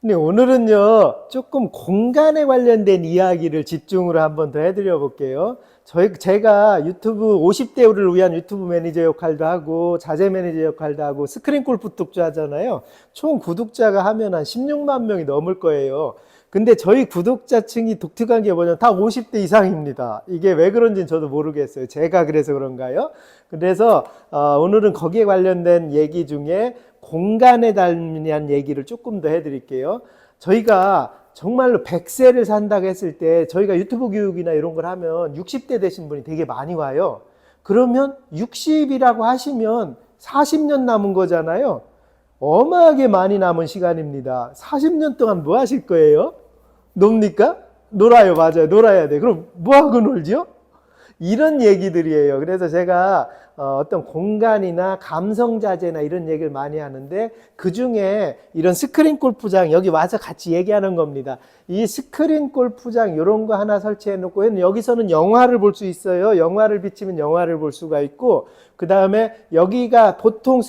근데 오늘은요, 조금 공간에 관련된 이야기를 집중으로 한번 더 해드려 볼게요. 제가 유튜브 50대를 위한 유튜브 매니저 역할도 하고, 자재 매니저 역할도 하고, 스크린 골프 독자 하잖아요. 총 구독자가 하면 한 16만 명이 넘을 거예요. 근데 저희 구독자층이 독특한 게 뭐냐면 다 50대 이상입니다. 이게 왜 그런지는 저도 모르겠어요. 제가 그래서 그런가요? 그래서 오늘은 거기에 관련된 얘기 중에 공간에 대한 얘기를 조금 더 해드릴게요. 저희가 정말로 100세를 산다고 했을 때 저희가 유튜브 교육이나 이런 걸 하면 60대 되신 분이 되게 많이 와요. 그러면 60이라고 하시면 40년 남은 거잖아요. 어마하게 많이 남은 시간입니다. 40년 동안 뭐 하실 거예요? 놉니까? 놀아요. 맞아요. 놀아야 돼. 그럼 뭐 하고 놀죠? 이런 얘기들이에요. 그래서 제가 어떤 공간이나 감성자재나 이런 얘기를 많이 하는데 그 중에 이런 스크린 골프장 여기 와서 같이 얘기하는 겁니다. 이 스크린 골프장 이런 거 하나 설치해 놓고 여기서는 영화를 볼 수 있어요. 영화를 비치면 영화를 볼 수가 있고 그 다음에 여기가 보통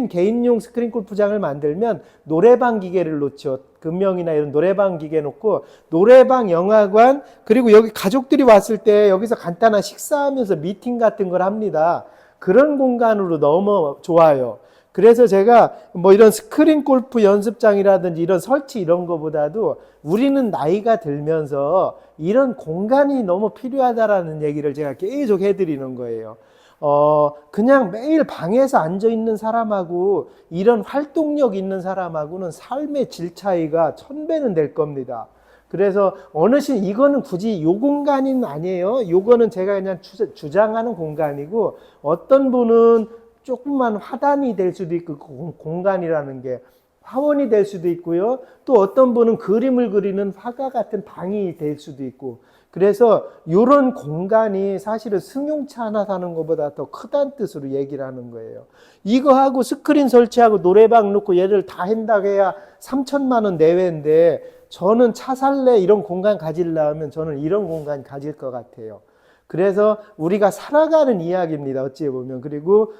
개인용 스크린 골프장을 만들면 노래방 기계를 놓죠. 금명이나 이런 노래방 기계 놓고 노래방, 영화관 그리고 여기 가족들이 왔을 때 여기서 간단한 식사하면서 미팅 같은 걸 합니다. 그런 공간으로 너무 좋아요. 그래서 제가 뭐 이런 스크린 골프 연습장이라든지 이런 설치 이런 거보다도 우리는 나이가 들면서 이런 공간이 너무 필요하다라는 얘기를 제가 계속 해드리는 거예요. 그냥 매일 방에서 앉아 있는 사람하고 이런 활동력 있는 사람하고는 삶의 질 차이가 1000배는 될 겁니다. 그래서 어르신 이거는 굳이 요 공간은 아니에요. 요거는 제가 그냥 주장하는 공간이고 어떤 분은 조금만 화단이 될 수도 있고 공간이라는 게 화원이 될 수도 있고요. 또 어떤 분은 그림을 그리는 화가 같은 방이 될 수도 있고 그래서 이런 공간이 사실은 승용차 하나 사는 것보다 더 크다는 뜻으로 얘기를 하는 거예요. 이거 하고 스크린 설치하고 노래방 놓고 얘를 다 한다고 해야 3천만 원 내외인데 저는 차 살래 이런 공간 가지려면 저는 이런 공간 가질 것 같아요. 그래서 우리가 살아가는 이야기입니다. 어찌 보면. 그리고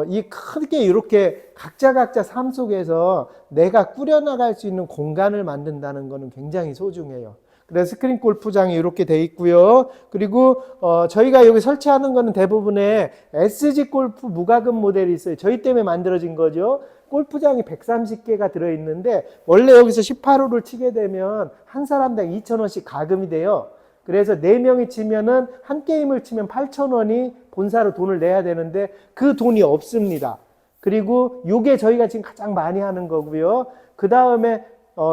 이 크게 이렇게 각자 삶 속에서 내가 꾸려나갈 수 있는 공간을 만든다는 것은 굉장히 소중해요. 그래서 스크린 골프장이 이렇게 돼 있고요. 그리고 저희가 여기 설치하는 거는 대부분의 SG 골프 무과금 모델이 있어요. 저희 때문에 만들어진 거죠. 골프장이 130개가 들어있는데 원래 여기서 18홀을 치게 되면 한 사람당 2,000원씩 가금이 돼요. 그래서 4명이 치면은 한 게임을 치면 8,000원이 본사로 돈을 내야 되는데 그 돈이 없습니다. 그리고 이게 저희가 지금 가장 많이 하는 거고요. 그 다음에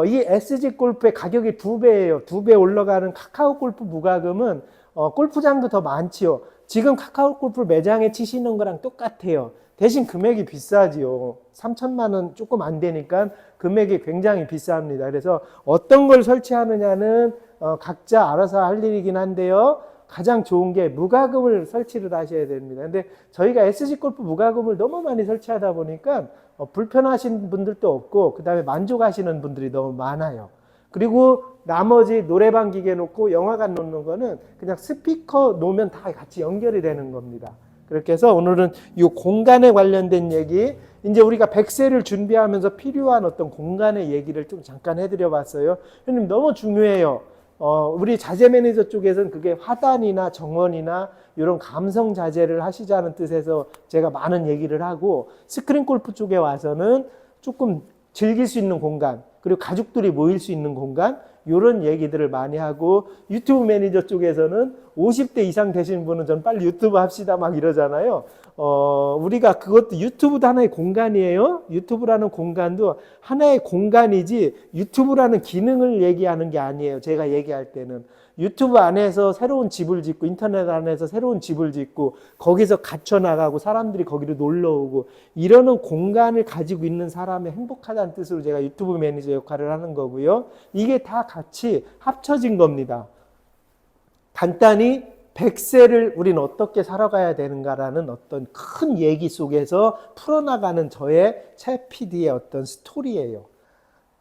이 SG 골프의 가격이 2배예요. 2배 올라가는 카카오 골프 무과금은 골프장도 더 많지요. 지금 카카오 골프 매장에 치시는 거랑 똑같아요. 대신 금액이 비싸지요. 3천만 원 조금 안 되니까 금액이 굉장히 비쌉니다. 그래서 어떤 걸 설치하느냐는 각자 알아서 할 일이긴 한데요. 가장 좋은 게 무과금을 설치를 하셔야 됩니다. 근데 저희가 SG 골프 무과금을 너무 많이 설치하다 보니까 불편하신 분들도 없고 그 다음에 만족하시는 분들이 너무 많아요. 그리고 나머지 노래방 기계 놓고 영화관 놓는 거는 그냥 스피커 놓으면 다 같이 연결이 되는 겁니다. 그렇게 해서 오늘은 이 공간에 관련된 얘기, 이제 우리가 100세를 준비하면서 필요한 어떤 공간의 얘기를 좀 잠깐 해드려 봤어요. 형님 너무 중요해요. 우리 자재 매니저 쪽에서는 그게 화단이나 정원이나 이런 감성 자재를 하시자는 뜻에서 제가 많은 얘기를 하고 스크린 골프 쪽에 와서는 조금 즐길 수 있는 공간 그리고 가족들이 모일 수 있는 공간 이런 얘기들을 많이 하고 유튜브 매니저 쪽에서는 50대 이상 되신 분은 전 빨리 유튜브 합시다 막 이러잖아요. 우리가 그것도 유튜브도 하나의 공간이에요. 유튜브라는 공간도 하나의 공간이지 유튜브라는 기능을 얘기하는 게 아니에요. 제가 얘기할 때는 유튜브 안에서 새로운 집을 짓고 인터넷 안에서 새로운 집을 짓고 거기서 갇혀 나가고 사람들이 거기로 놀러 오고 이러는 공간을 가지고 있는 사람이 행복하다는 뜻으로 제가 유튜브 매니저 역할을 하는 거고요. 이게 다 같이 합쳐진 겁니다. 간단히 100세를 우리는 어떻게 살아가야 되는가라는 어떤 큰 얘기 속에서 풀어나가는 저의 최 PD의 어떤 스토리예요.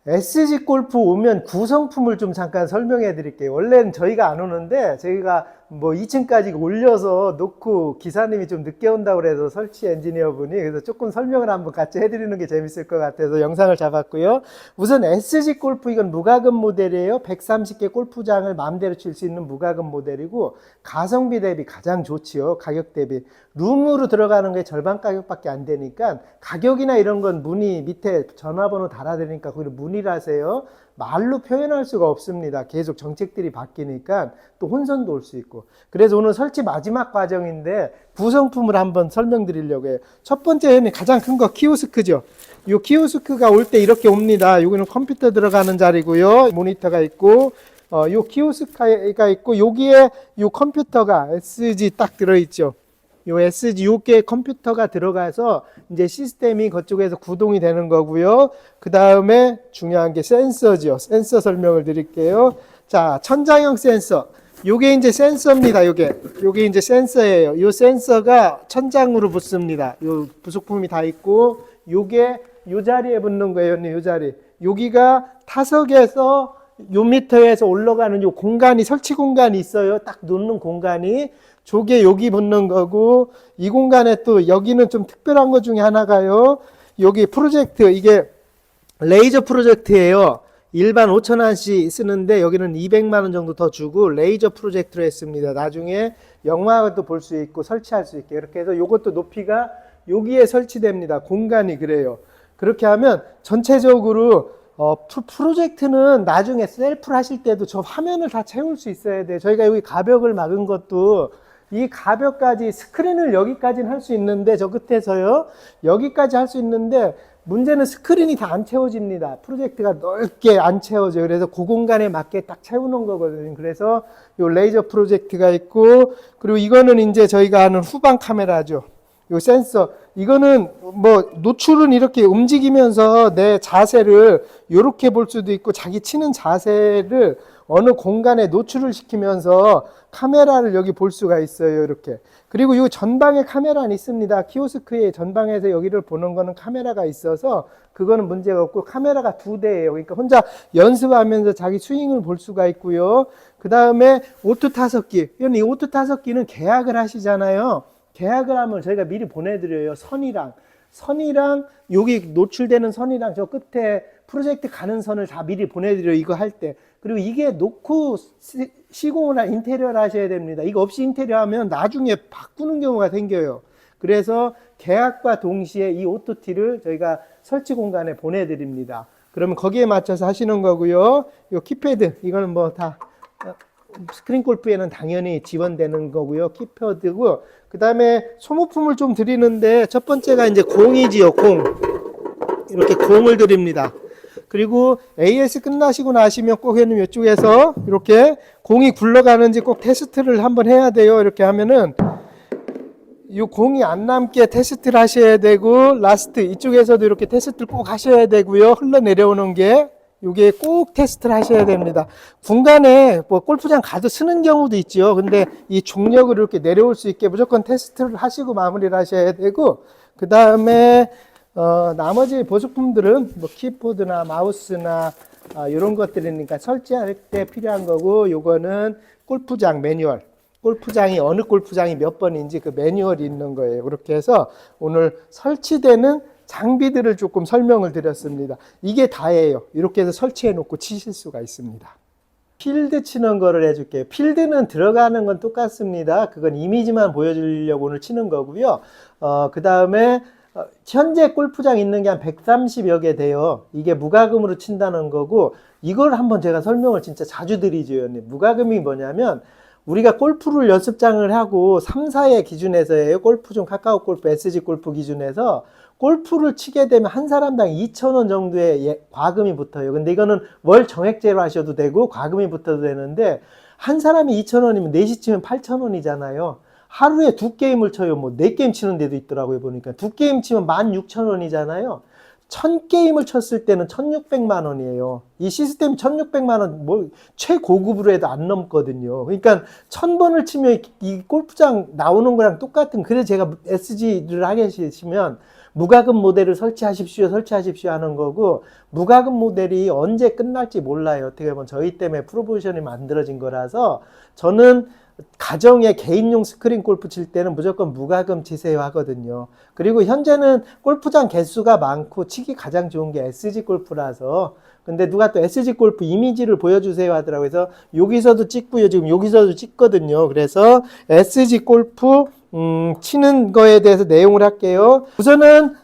SG 골프 오면 구성품을 좀 잠깐 설명해 드릴게요. 원래는 저희가 안 오는데 저희가 뭐 2층까지 올려서 놓고 기사님이 좀 늦게 온다고 그래서 설치 엔지니어 분이 그래서 조금 설명을 한번 같이 해드리는 게 재밌을 것 같아서 영상을 잡았고요. 우선 SG 골프 이건 무과금 모델이에요. 130개 골프장을 마음대로 칠 수 있는 무과금 모델이고 가성비 대비 가장 좋지요. 가격 대비. 룸으로 들어가는 게 절반 가격밖에 안 되니까 가격이나 이런 건 문의 밑에 전화번호 달아드리니까 거기를 문의를 하세요. 말로 표현할 수가 없습니다. 계속 정책들이 바뀌니까 또 혼선도 올 수 있고. 그래서 오늘 설치 마지막 과정인데 구성품을 한번 설명드리려고 해요. 첫 번째는 가장 큰 거 키오스크죠. 이 키오스크가 올 때 이렇게 옵니다. 여기는 컴퓨터 들어가는 자리고요. 모니터가 있고 요 키오스크가 있고 여기에 요 컴퓨터가 SG 딱 들어있죠. 요 SG 요게 컴퓨터가 들어가서 이제 시스템이 그쪽에서 구동이 되는 거고요. 그 다음에 중요한 게 센서죠. 센서 설명을 드릴게요. 자, 천장형 센서. 요게 이제 센서입니다. 요게 이제 센서예요. 요 센서가 천장으로 붙습니다. 요 부속품이 다 있고 요게 요 자리에 붙는 거예요. 요 자리. 여기가 타석에서 요 미터에서 올라가는 요 공간이 설치 공간이 있어요. 딱 놓는 공간이. 저게 여기 붙는 거고 이 공간에 또 여기는 좀 특별한 것 중에 하나가요. 여기 프로젝트 이게 레이저 프로젝트예요. 일반 5,000원씩 쓰는데 여기는 200만 원 정도 더 주고 레이저 프로젝트로 했습니다. 나중에 영화도 볼 수 있고 설치할 수 있게 이렇게 해서 요것도 높이가 여기에 설치됩니다. 공간이 그래요. 그렇게 하면 전체적으로 프로젝트는 나중에 셀프를 하실 때도 저 화면을 다 채울 수 있어야 돼요. 저희가 여기 가벽을 막은 것도 이 가벽까지 스크린을 여기까지는 할 수 있는데 저 끝에서요. 여기까지 할 수 있는데 문제는 스크린이 다 안 채워집니다. 프로젝트가 넓게 안 채워져요. 그래서 그 공간에 맞게 딱 채우는 거거든요. 그래서 요 레이저 프로젝트가 있고 그리고 이거는 이제 저희가 하는 후방 카메라죠. 요 센서 이거는 뭐 노출은 이렇게 움직이면서 내 자세를 이렇게 볼 수도 있고 자기 치는 자세를 어느 공간에 노출을 시키면서 카메라를 여기 볼 수가 있어요. 이렇게. 그리고 이 전방에 카메라는 있습니다. 키오스크의 전방에서 여기를 보는 거는 카메라가 있어서 그거는 문제가 없고 카메라가 2대예요. 그러니까 혼자 연습하면서 자기 스윙을 볼 수가 있고요. 그 다음에 오토 타석기. 이 오토 타석기는 계약을 하시잖아요. 계약을 하면 저희가 미리 보내드려요. 선이랑 여기 노출되는 선이랑 저 끝에 프로젝트 가는 선을 다 미리 보내드려요. 이거 할 때. 그리고 이게 놓고 시공이나 인테리어를 하셔야 됩니다. 이거 없이 인테리어 하면 나중에 바꾸는 경우가 생겨요. 그래서 계약과 동시에 이 오토티를 저희가 설치 공간에 보내드립니다. 그러면 거기에 맞춰서 하시는 거고요. 요 키패드, 이거는 뭐 다 스크린 골프에는 당연히 지원되는 거고요. 키패드고, 그 다음에 소모품을 좀 드리는데, 첫 번째가 이제 공이지요, 공. 이렇게 공을 드립니다. 그리고 AS 끝나시고 나시면 꼭 형님 이쪽에서 이렇게 공이 굴러가는지 꼭 테스트를 한번 해야 돼요. 이렇게 하면은 이 공이 안 남게 테스트를 하셔야 되고, 라스트 이쪽에서도 이렇게 테스트를 꼭 하셔야 되고요. 흘러내려오는 게 이게 꼭 테스트를 하셔야 됩니다. 중간에 뭐 골프장 가도 쓰는 경우도 있죠. 근데 이 중력으로 이렇게 내려올 수 있게 무조건 테스트를 하시고 마무리를 하셔야 되고, 그 다음에 나머지 보조품들은 뭐 키보드나 마우스나 이런 것들이니까 설치할 때 필요한 거고, 요거는 골프장 매뉴얼. 골프장이 어느 골프장이 몇 번인지 그 매뉴얼이 있는 거예요. 그렇게 해서 오늘 설치되는 장비들을 조금 설명을 드렸습니다. 이게 다예요. 이렇게 해서 설치해 놓고 치실 수가 있습니다. 필드 치는 거를 해줄게요. 필드는 들어가는 건 똑같습니다. 그건 이미지만 보여주려고 오늘 치는 거고요. 그 다음에 현재 골프장 있는 게 한 130여 개 돼요. 이게 무과금으로 친다는 거고, 이걸 한번 제가 설명을 진짜 자주 드리죠. 무과금이 뭐냐면 우리가 골프를 연습장을 하고 3, 4의 기준에서예요. 골프 중 카카오 골프, SG 골프 기준에서 골프를 치게 되면 한 사람당 2,000원 정도의 과금이 붙어요. 근데 이거는 월 정액제로 하셔도 되고 과금이 붙어도 되는데, 한 사람이 2,000원이면 4시 치면 8,000원이잖아요. 하루에 2게임을 쳐요. 뭐 4게임 치는 데도 있더라고요. 보니까 2게임 치면 16,000원이잖아요. 1000게임을 쳤을 때는 1,600만 원이에요. 이 시스템 1,600만 원, 뭐, 최고급으로 해도 안 넘거든요. 그러니까 1000번을 치면 이 골프장 나오는 거랑 똑같은, 그래서 제가 SG를 하게 되시면 무과금 모델을 설치하십시오 하는 거고, 무과금 모델이 언제 끝날지 몰라요. 어떻게 보면 저희 때문에 프로포지션이 만들어진 거라서, 저는 가정에 개인용 스크린 골프 칠 때는 무조건 무과금 치세요 하거든요. 그리고 현재는 골프장 개수가 많고 치기 가장 좋은 게 SG 골프라서, 근데 누가 또 SG 골프 이미지를 보여주세요 하더라고요. 그래서 여기서도 찍고요. 지금 여기서도 찍거든요. 그래서 SG 골프 치는 거에 대해서 내용을 할게요. 우선은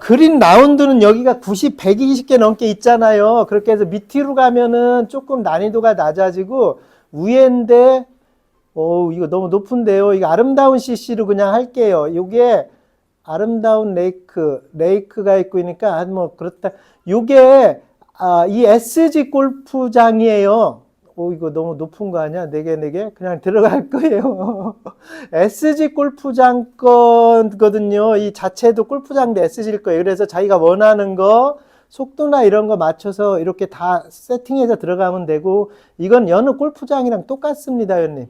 그린 라운드는 여기가 120개 넘게 있잖아요. 그렇게 해서 밑으로 가면은 조금 난이도가 낮아지고, 위에인데 이거 너무 높은데요. 이거 아름다운 CC로 그냥 할게요. 이게 아름다운 레이크가 있고 있으니까 뭐 그렇다. 이게 이 SG 골프장이에요. 이거 너무 높은 거 아니야? 4개? 그냥 들어갈 거예요. SG 골프장 거거든요. 이 자체도 골프장도 SG일 거예요. 그래서 자기가 원하는 거, 속도나 이런 거 맞춰서 이렇게 다 세팅해서 들어가면 되고, 이건 여느 골프장이랑 똑같습니다, 형님.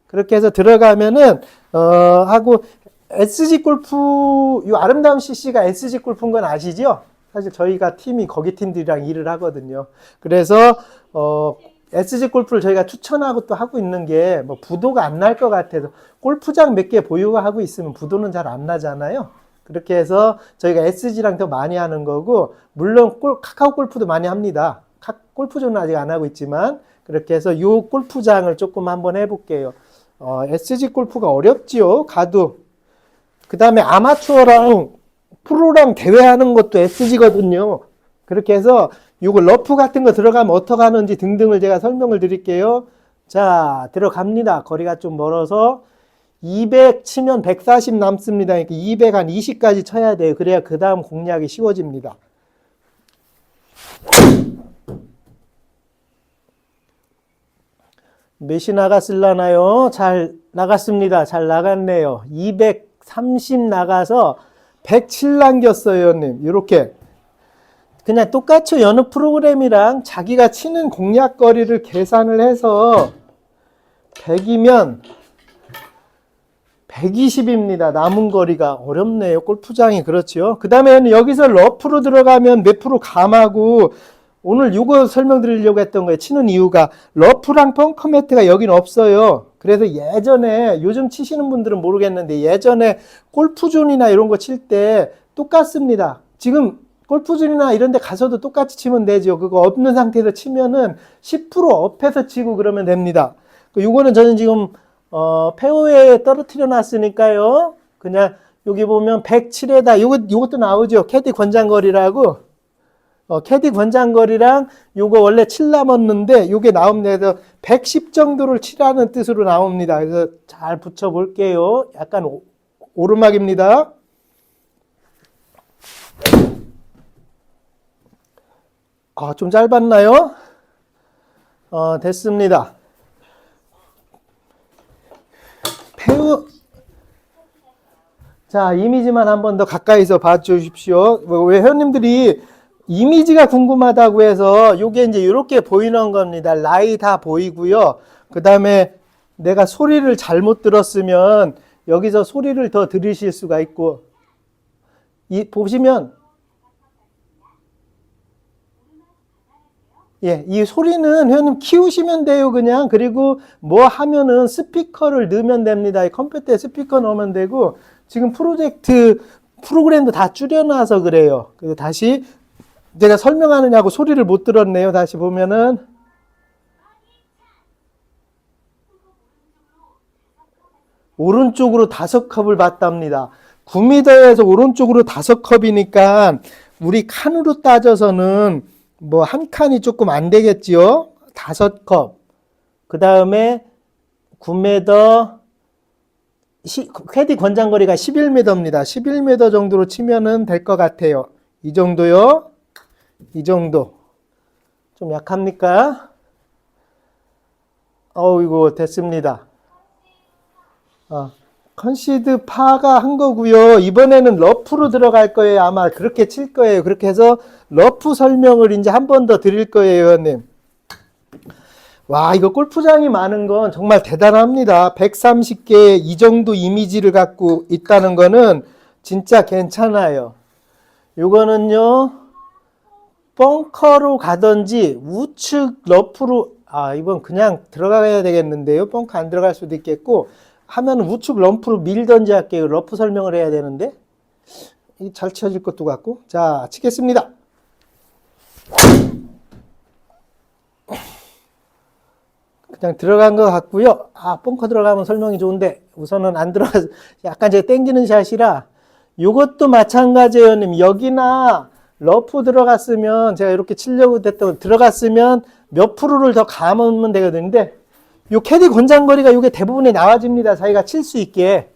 그렇게 해서 들어가면은, 하고, SG 골프, 이 아름다운 CC가 SG 골프인 건 아시죠? 사실 저희가 팀이 거기 팀들이랑 일을 하거든요. 그래서, SG 골프를 저희가 추천하고 또 하고 있는 게, 뭐, 부도가 안 날 것 같아서, 골프장 몇 개 보유하고 있으면 부도는 잘 안 나잖아요. 그렇게 해서 저희가 SG랑 더 많이 하는 거고, 물론 카카오 골프도 많이 합니다. 골프존은 아직 안 하고 있지만, 그렇게 해서 요 골프장을 조금 한번 해볼게요. SG 골프가 어렵지요, 가도. 그 다음에 아마추어랑 프로랑 대회하는 것도 SG거든요. 그렇게 해서 요거 러프 같은 거 들어가면 어떻게 하는지 등등을 제가 설명을 드릴게요. 자, 들어갑니다. 거리가 좀 멀어서 200 치면 140 남습니다. 그러니까 200 한 20까지 쳐야 돼요. 그래야 그 다음 공략이 쉬워집니다. 몇이 나갔을라나요? 잘 나갔습니다. 잘 나갔네요. 230 나가서 107 남겼어요, 형님. 이렇게. 그냥 똑같이 여느 프로그램이랑 자기가 치는 공략거리를 계산을 해서 100이면 120입니다. 남은 거리가 어렵네요. 골프장이. 그렇죠. 그 다음에 여기서 러프로 들어가면 몇 프로 감하고, 오늘 이거 설명드리려고 했던 거예요. 치는 이유가 러프랑 벙커 매트가 여긴 없어요. 그래서 예전에, 요즘 치시는 분들은 모르겠는데, 예전에 골프존이나 이런 거 칠 때 똑같습니다. 지금 골프존이나 이런 데 가서도 똑같이 치면 되죠. 그거 없는 상태에서 치면은 10% 업해서 치고 그러면 됩니다. 요거는 저는 지금 페어웨이에 떨어뜨려 놨으니까요. 그냥 여기 보면 107에다 요것도 나오죠. 캐디 권장거리라고. 캐디 권장거리랑 요거 원래 7 남았는데 요게 나옵니다. 110 정도를 치라는 뜻으로 나옵니다. 그래서 잘 붙여 볼게요. 약간 오르막입니다. 좀 짧았나요? 됐습니다. 자, 이미지만 한 번 더 가까이서 봐주십시오. 왜 회원님들이 이미지가 궁금하다고 해서 요게 이제 이렇게 보이는 겁니다. 라이 다 보이고요. 그 다음에 내가 소리를 잘못 들었으면 여기서 소리를 더 들으실 수가 있고, 보시면 이 소리는 회원님 키우시면 돼요, 그냥. 그리고 뭐 하면은 스피커를 넣으면 됩니다. 이 컴퓨터에 스피커 넣으면 되고, 지금 프로그램도 다 줄여놔서 그래요. 그리고 다시 제가 설명하느냐고 소리를 못 들었네요. 다시 보면은. 오른쪽으로 5컵을 봤답니다. 9m에서 오른쪽으로 5컵이니까 우리 칸으로 따져서는 뭐 한 칸이 조금 안 되겠지요. 5컵. 그 다음에 9m, 캐디 권장거리가 11m입니다. 11m 정도로 치면은 될 것 같아요. 이 정도요. 이 정도. 좀 약합니까? 이거 됐습니다. 컨시드 파가 한 거고요. 이번에는 러프로 들어갈 거예요. 아마 그렇게 칠 거예요. 그렇게 해서 러프 설명을 이제 한 번 더 드릴 거예요, 의원님. 와, 이거 골프장이 많은 건 정말 대단합니다. 130개 이 정도 이미지를 갖고 있다는 거는 진짜 괜찮아요. 요거는요, 벙커로 가든지 우측 러프로, 이번 그냥 들어가야 되겠는데요. 벙커 안 들어갈 수도 있겠고, 하면 우측 러프로 밀던지 할게요. 러프 설명을 해야 되는데. 잘 쳐질 것도 같고. 자, 치겠습니다. 그냥 들어간 것 같고요. 벙커 들어가면 설명이 좋은데 우선은 안 들어가서 약간 제가 땡기는 샷이라 이것도 마찬가지예요. 님. 여기나 러프 들어갔으면 제가 이렇게 치려고 했던 들어갔으면 몇 프로를 더 감으면 되거든요. 근데 요 캐디 권장거리가 이게 대부분에 나와집니다. 자기가 칠 수 있게.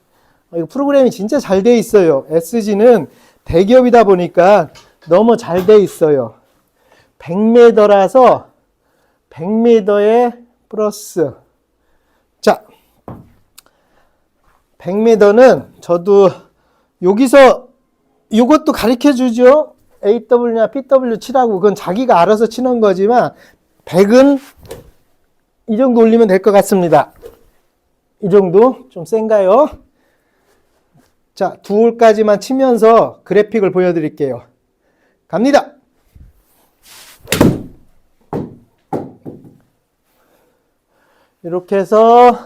이거 프로그램이 진짜 잘 돼 있어요. SG는 대기업이다 보니까 너무 잘 돼 있어요. 100m라서 100m에 플러스. 자, 100m는 저도 여기서 이것도 가르쳐 주죠. AW나 PW 치라고. 그건 자기가 알아서 치는 거지만 100은 이 정도 올리면 될 것 같습니다. 이 정도 좀 센가요? 자, 2홀까지만 치면서 그래픽을 보여드릴게요. 갑니다. 이렇게 해서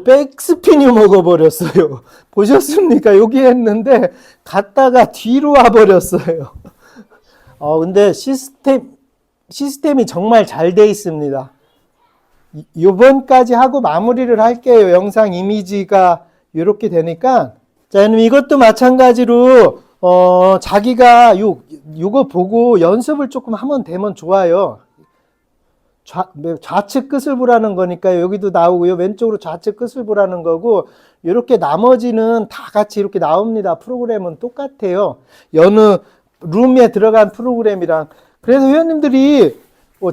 백스핀이 먹어버렸어요. 보셨습니까? 여기 했는데 갔다가 뒤로 와버렸어요. 근데 시스템이 정말 잘 돼 있습니다. 요번까지 하고 마무리를 할게요. 영상 이미지가 이렇게 되니까. 자, 이것도 마찬가지로 자기가 요거 보고 연습을 조금 하면 되면 좋아요. 좌측 끝을 보라는 거니까 여기도 나오고요. 왼쪽으로 좌측 끝을 보라는 거고, 이렇게 나머지는 다 같이 이렇게 나옵니다. 프로그램은 똑같아요. 여느 룸에 들어간 프로그램이랑. 그래서 회원님들이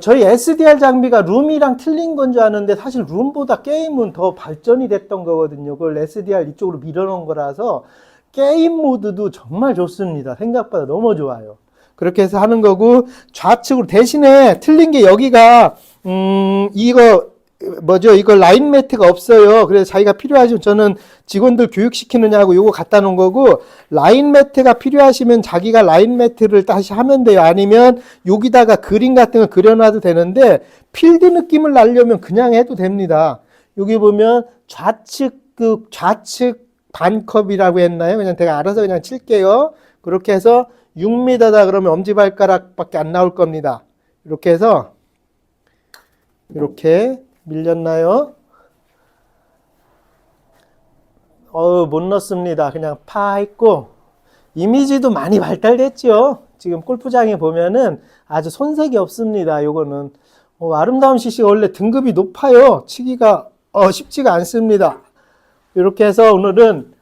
저희 SDR 장비가 룸이랑 틀린 건 줄 아는데 사실 룸보다 게임은 더 발전이 됐던 거거든요. 그걸 SDR 이쪽으로 밀어놓은 거라서 게임 모드도 정말 좋습니다. 생각보다 너무 좋아요. 그렇게 해서 하는 거고, 좌측으로 대신에 틀린 게 여기가 이거 라인 매트가 없어요. 그래서 자기가 필요하시면 저는 직원들 교육시키느냐고 요거 갖다 놓은 거고, 라인 매트가 필요하시면 자기가 라인 매트를 다시 하면 돼요. 아니면 여기다가 그림 같은 거 그려놔도 되는데 필드 느낌을 나려면 그냥 해도 됩니다. 여기 보면 좌측 반컵이라고 했나요? 그냥 제가 알아서 그냥 칠게요. 그렇게 해서 6m다 그러면 엄지발가락밖에 안 나올 겁니다. 이렇게 해서 이렇게 밀렸나요? 못 넣습니다. 그냥 파 했고, 이미지도 많이 발달됐죠. 지금 골프장에 보면은 아주 손색이 없습니다. 요거는 아름다운 CC가 원래 등급이 높아요. 치기가 쉽지가 않습니다. 이렇게 해서 오늘은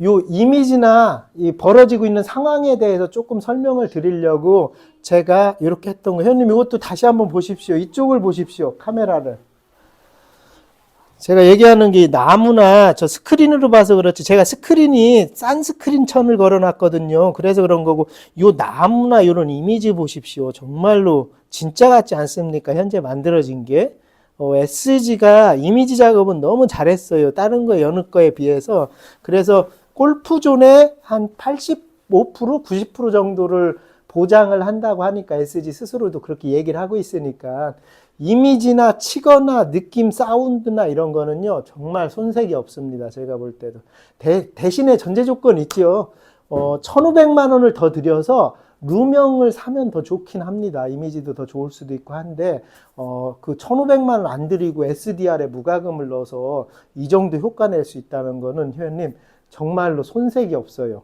요 이미지나 이 벌어지고 있는 상황에 대해서 조금 설명을 드리려고 제가 이렇게 했던 거. 회원님 이것도 다시 한번 보십시오. 이쪽을 보십시오. 카메라를. 제가 얘기하는 게 나무나 저 스크린으로 봐서 그렇지, 제가 스크린이 싼 스크린 천을 걸어놨거든요. 그래서 그런 거고, 요 나무나 이런 이미지 보십시오. 정말로 진짜 같지 않습니까? 현재 만들어진 게. SG가 이미지 작업은 너무 잘했어요. 다른 거 여느 거에 비해서. 그래서 골프존에 한 85%, 90% 정도를 보장을 한다고 하니까 SG 스스로도 그렇게 얘기를 하고 있으니까 이미지나 치거나 느낌, 사운드나 이런 거는요 정말 손색이 없습니다. 제가 볼 때도. 대신에 전제 조건이 있죠. 1,500만 원을 더 들여서 루명을 사면 더 좋긴 합니다. 이미지도 더 좋을 수도 있고 한데 그 1,500만 원 안 들이고 SDR에 무과금을 넣어서 이 정도 효과 낼 수 있다는 거는 회원님 정말로 손색이 없어요.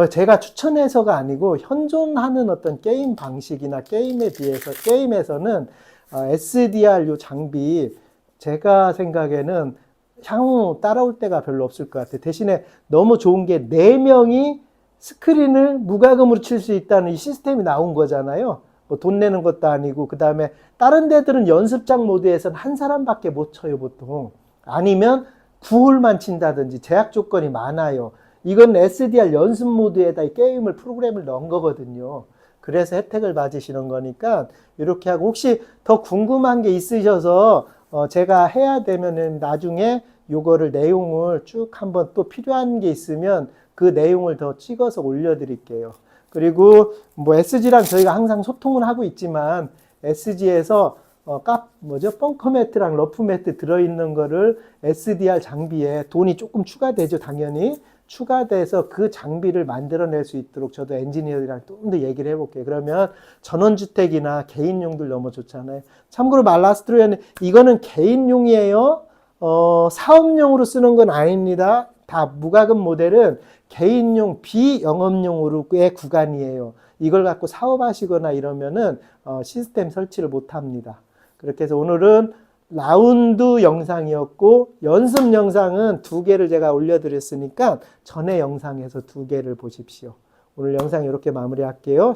제가 추천해서가 아니고 현존하는 어떤 게임 방식이나 게임에 비해서, 게임에서는 SDR 요 장비 제가 생각에는 향후 따라올 때가 별로 없을 것 같아요. 대신에 너무 좋은 게 4명이 스크린을 무과금으로 칠 수 있다는 이 시스템이 나온 거잖아요. 뭐 돈 내는 것도 아니고. 그 다음에 다른 데들은 연습장 모드에서는 한 사람밖에 못 쳐요 보통. 아니면 9홀만 친다든지 제약 조건이 많아요. 이건 SDR 연습 모드에다 이 게임을 프로그램을 넣은 거거든요. 그래서 혜택을 받으시는 거니까 이렇게 하고, 혹시 더 궁금한 게 있으셔서 제가 해야 되면은 나중에 요거를 내용을 쭉 한번 또 필요한 게 있으면 그 내용을 더 찍어서 올려드릴게요. 그리고 뭐 SG랑 저희가 항상 소통을 하고 있지만 SG에서 벙커 매트랑 러프 매트 들어있는 거를 SDR 장비에 돈이 조금 추가되죠, 당연히. 추가돼서 그 장비를 만들어낼 수 있도록 저도 엔지니어들이랑 좀 더 얘기를 해볼게요. 그러면 전원주택이나 개인용들 너무 좋잖아요. 참고로 말라스트로에는 이거는 개인용이에요. 사업용으로 쓰는 건 아닙니다. 다 무과금 모델은 개인용 비영업용으로의 구간이에요. 이걸 갖고 사업하시거나 이러면은 시스템 설치를 못 합니다. 그렇게 해서 오늘은 라운드 영상이었고 연습 영상은 2개를 제가 올려드렸으니까 전에 영상에서 2개를 보십시오. 오늘 영상 이렇게 마무리할게요.